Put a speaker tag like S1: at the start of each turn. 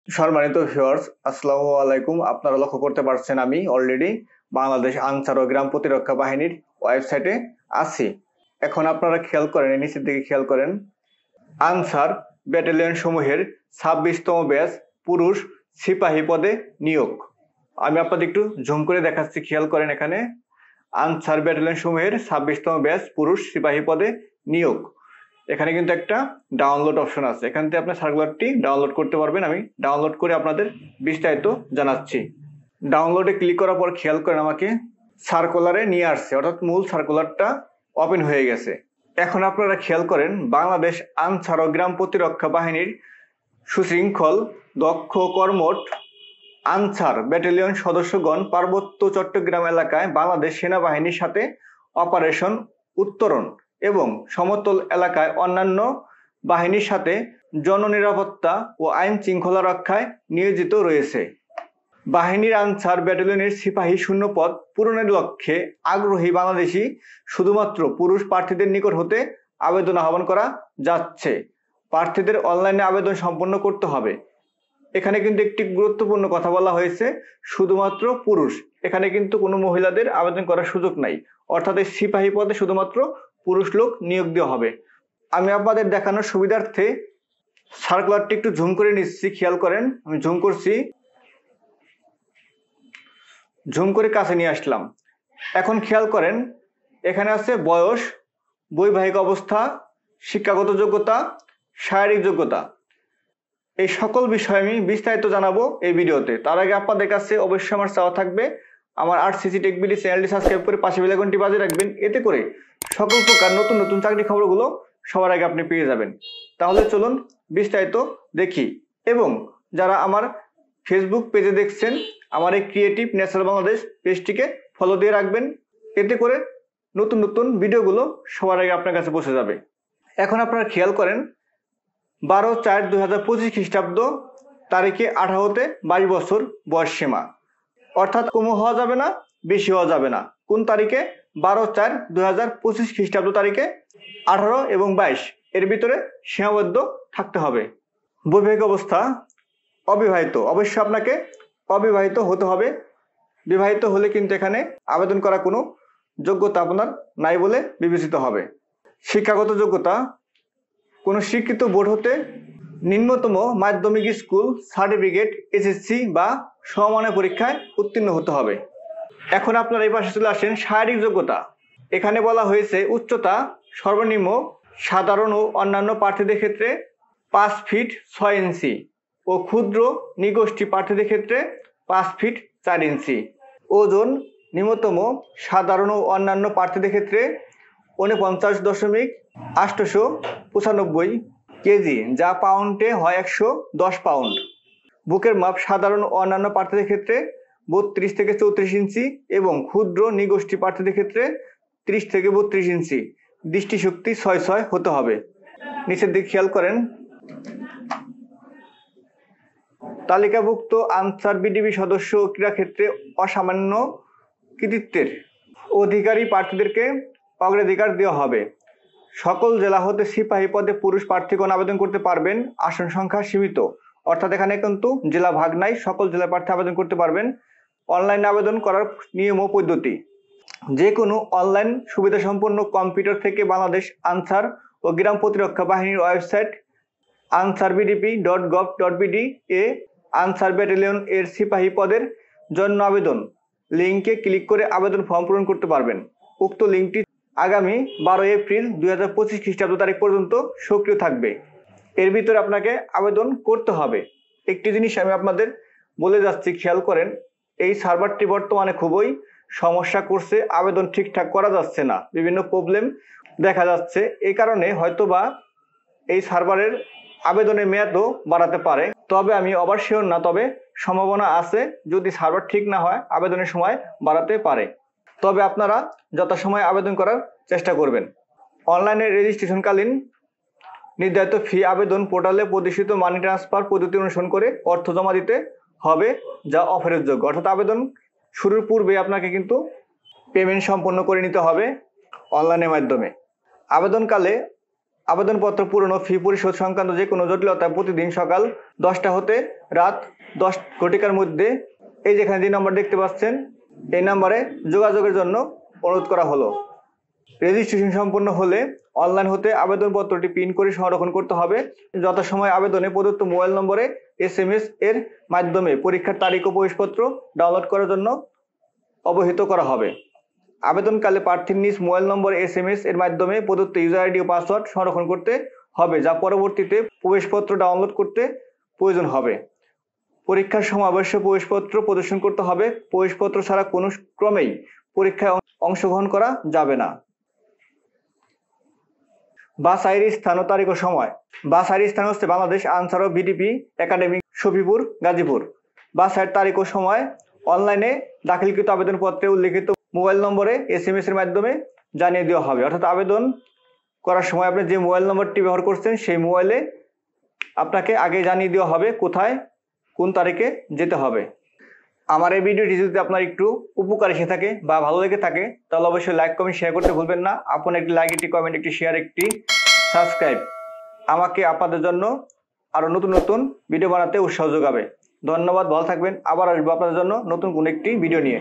S1: সম্মানিত ভিউয়ার্স, আসসালামু আলাইকুম। আপনারা লক্ষ্য করতে পারছেন আমি অলরেডি বাংলাদেশ আনসার ও গ্রাম প্রতিরক্ষা বাহিনীর ওয়েবসাইটে আছি। এখন আপনারা খেয়াল করেন, নিচের দিকে খেয়াল করেন, আনসার ব্যাটালিয়ন সমূহের 26তম ব্যাচ পুরুষ সিপাহী পদে নিয়োগ। আমি আপনাদের একটু জুম করে দেখাচ্ছি, খেয়াল করেন এখানে আনসার ব্যাটালিয়ন সমূহের 26তম ব্যাচ পুরুষ সিপাহী পদে নিয়োগ। এখানে কিন্তু একটা ডাউনলোড অপশন আছে, এখান থেকে আপনি সার্কুলারটি ডাউনলোড করতে পারবেন। আমি ডাউনলোড করে আপনাদের বিস্তারিত জানাচ্ছি। ডাউনলোডে ক্লিক করার পর খেয়াল করেন আমাকে সার্কুলারে নিয়ে আসছে, অর্থাৎ মূল সার্কুলারটা ওপেন হয়ে গেছে। এখন আপনারা খেয়াল করেন বাংলাদেশ আনসার ও গ্রাম প্রতিরক্ষা বাহিনীর সুশৃঙ্খল দক্ষ কর্মঠ আনসার ব্যাটালিয়ন সদস্যগণ পার্বত্য চট্টগ্রাম এলাকায় বাংলাদেশ সেনাবাহিনীর সাথে অপারেশন উত্তরণ এবং সমতল এলাকায় অন্যান্য বাহিনীর সাথে জননিরাপত্তা ও আইন শৃঙ্খলা রক্ষায় নিয়োজিত রয়েছে। বাহিনীর আনসার ব্যাটালিয়নের সিপাহী শূন্যপদ পূরণের লক্ষ্যে আগ্রহী বাংলাদেশি শুধুমাত্র পুরুষ প্রার্থীদের নিকট হতে আবেদন আহ্বান করা যাচ্ছে। প্রার্থীদের অনলাইনে আবেদন সম্পন্ন করতে হবে। এখানে কিন্তু একটি গুরুত্বপূর্ণ কথা বলা হয়েছে, শুধুমাত্র পুরুষ, এখানে কিন্তু কোনো মহিলাদের আবেদন করার সুযোগ নাই, অর্থাৎ এই সিপাহী পদে শুধুমাত্র পুরুষ লোক নিয়োগ দেওয়া হবে। আমি আপনাদের দেখানোর সুবিধার্থে সার্কুলারটি একটু জুম করে নিচ্ছি, খেয়াল করেন আমি জুম করছি, জুম করে কাছে নিয়ে আসলাম। এখন খেয়াল করেন এখানে আছে বয়স, বৈবাহিক অবস্থা, শিক্ষাগত যোগ্যতা, শারীরিক যোগ্যতা। এই সকল বিষয় আমি বিস্তারিত জানাবো এই ভিডিওতে। তার আগে আপনাদের কাছে অবশ্যই আমার চাওয়া থাকবে আমার আরসিসি টেক বিডি চ্যানেলটি সাবস্ক্রাইব করে পাশে বেল আইকনটি বাজিয়ে রাখবেন, এতে করে সকল প্রকার নতুন নতুন চাকরি খবরগুলো সবার আগে আপনি পেয়ে যাবেন। তাহলে চলুন বিস্তারিত দেখি। এবং যারা আমার ফেসবুক পেজে দেখছেন, আমার এই ক্রিয়েটিভ ন্যাচারাল বাংলাদেশ পেজটিকে ফলো দিয়ে রাখবেন, এতে করে নতুন নতুন ভিডিওগুলো সবার আগে আপনার কাছে পৌঁছে যাবে। এখন আপনারা খেয়াল করেন 12/4/2025 খ্রিস্টাব্দ তারিখে 18 থেকে 22 বছর বয়স সীমা, অর্থাৎ কম হওয়া যাবে না, বেশি হওয়া যাবে না। কোন তারিখে? 12/4/2025 খ্রিস্টাব্দ তারিখে 18 এবং 22 এর ভিতরে সীমাবদ্ধ থাকতে হবে। বৈবাহিক অবস্থা অবিবাহিত, অবশ্যই আপনাকে অবিবাহিত হতে হবে। বিবাহিত হলে কিন্তু এখানে আবেদন করা কোনো যোগ্যতা আপনার নাই বলে বিবেচিত হবে। শিক্ষাগত যোগ্যতা কোনো স্বীকৃত বোর্ড হতে নিম্নতম মাধ্যমিক স্কুল সার্টিফিকেট এসএসসি বা সমমানের পরীক্ষায় উত্তীর্ণ হতে হবে। এখন আপনারা এই পাশে চলে আসেন শারীরিক যোগ্যতা। এখানে বলা হয়েছে উচ্চতা সর্বনিম্ন সাধারণ ও অন্যান্য প্রার্থীদের ক্ষেত্রে 5 ফিট 6 ইঞ্চি ও ক্ষুদ্র নিগোষ্ঠী প্রার্থীদের ক্ষেত্রে 5 ফিট 4 ইঞ্চি। ওজন নিম্নতম সাধারণ ও অন্যান্য প্রার্থীদের ক্ষেত্রে 49.895 কেজি, যা পাউন্ডে হয় 110 পাউন্ড। বুকের মাপ সাধারণ ও অন্যান্য প্রার্থীদের ক্ষেত্রে 32 থেকে 34 ইঞ্চি এবং ক্ষুদ্র নিগোষ্ঠী প্রার্থীদের ক্ষেত্রে 30 থেকে 32 ইঞ্চি। দৃষ্টিশক্তি 6/6 হতে হবে। নিচের দিকে খেয়াল করেন তালিকাভুক্ত আনসার বিডিবি সদস্য ও ক্রীড়াক্ষেত্রে অসামান্য কৃতিত্বের অধিকারী প্রার্থীদেরকে অগ্রাধিকার দেওয়া হবে। সকল জেলা হতে সিপাহী পদে পুরুষ প্রার্থীগণ আবেদন করতে পারবেন। আসন সংখ্যা সীমিত, অর্থাৎ এখানে কিন্তু জেলা ভাগ নাই, সকল জেলার প্রার্থী আবেদন করতে পারবেন। অনলাইনে আবেদন করার নিয়ম ও পদ্ধতি যে কোনো অনলাইন সুবিধা সম্পন্ন কম্পিউটার থেকে বাংলাদেশ আনসার ও গ্রাম প্রতিরক্ষা বাহিনীর ওয়েবসাইট ansarbdp.gov.bd এ আনসার ব্যাটালিয়ন এর সিপাহী পদের জন্য আবেদন লিঙ্কে ক্লিক করে আবেদন ফর্ম পূরণ করতে পারবেন। উক্ত লিঙ্কটি আগামী 12 এপ্রিল 2025 খ্রিস্টাব্দ তারিখ পর্যন্ত সক্রিয় থাকবে। এর ভিতরে আপনাকে আবেদন করতে হবে। একটি জিনিস আমি আপনাদের বলে যাচ্ছি, খেয়াল করেন এই সার্ভারটি বর্তমানে খুবই সমস্যা করছে, আবেদন ঠিকঠাক করা যাচ্ছে না, বিভিন্ন প্রবলেম দেখা যাচ্ছে। এই কারণে হয়তোবা এই সার্ভারের আবেদনের মেয়াদও বাড়াতে পারে, তবে আমি ওভার শিওর না, তবে সম্ভাবনা আছে যদি সার্ভার ঠিক না হয় আবেদনের সময় বাড়াতে পারে। তবে আপনারা যথাসময়ে আবেদন করার চেষ্টা করবেন। অনলাইনে রেজিস্ট্রেশনকালীন নির্ধারিত ফি আবেদন পোর্টালে প্রদর্শিত মানি ট্রান্সফার পদ্ধতি অনুসরণ করে অর্থ জমা দিতে হবে, যা অফেরতযোগ্য। অর্থাৎ আবেদন শুরুর পূর্বে আপনাকে কিন্তু পেমেন্ট সম্পন্ন করে নিতে হবে অনলাইনের মাধ্যমে। আবেদনকালে আবেদনপত্র পূরণ ও ফি পরিশোধ সংক্রান্ত যে কোনো জটিলতা প্রতিদিন সকাল 10টা হতে রাত 10 ঘটিকার মধ্যে এই যেখানে যে নাম্বার দেখতে পাচ্ছেন এই নাম্বারে যোগাযোগের জন্য অনুরোধ করা হলো। রেজিস্ট্রেশন সম্পন্ন হলে অনলাইন হতে আবেদনপত্রটি প্রিন্ট করে সংরক্ষণ করতে হবে। যথাসময়ে আবেদনে প্রদত্ত মোবাইল নম্বরে SMS এর মাধ্যমে পরীক্ষার তারিখ ও প্রবেশপত্র ডাউনলোড করার জন্য অবহিত করা হবে। আবেদনকালে প্রার্থীর নিজ মোবাইল নম্বর SMS এর মাধ্যমে প্রদত্ত ইউজার আইডি ও পাসওয়ার্ড সংরক্ষণ করতে হবে, যা পরবর্তীতে প্রবেশপত্র ডাউনলোড করতে প্রয়োজন হবে। পরীক্ষার সময় অবশ্যই প্রবেশপত্র প্রদর্শন করতে হবে। প্রবেশপত্র ছাড়া কোনো ক্রমেই পরীক্ষায় অংশগ্রহণ করা যাবে না। বাছাইয়ের স্থান ও তারিখ ও সময়। বাছাইয়ের স্থান হচ্ছে বাংলাদেশ আনসার ও বিডিপি একাডেমি, শফিপুর, গাজীপুর। বাছাইয়ের তারিখ ও সময় অনলাইনে দাখিলকৃত আবেদনপত্রে উল্লেখিত মোবাইল নম্বরে SMS এর মাধ্যমে জানিয়ে দেওয়া হবে। অর্থাৎ আবেদন করার সময় আপনি যে মোবাইল নম্বরটি ব্যবহার করছেন সেই মোবাইলে আপনাকে আগে জানিয়ে দেওয়া হবে কোথায় কোন তারিখে যেতে হবে। আমার এই ভিডিওটি যদি আপনার একটু উপকার এসে থাকে বা ভালো লেগে থাকে তাহলে অবশ্যই লাইক, কমেন্ট, শেয়ার করতে ভুলবেন না। আপনার একটি লাইক, একটি কমেন্ট, একটি শেয়ার, একটি সাবস্ক্রাইব আমাকে আপনাদের জন্য আরো নতুন নতুন ভিডিও বানাতে উৎসাহ যোগাবে। ধন্যবাদ, ভালো থাকবেন। আবার আসবো আপনাদের জন্য নতুন কোনো একটি ভিডিও নিয়ে।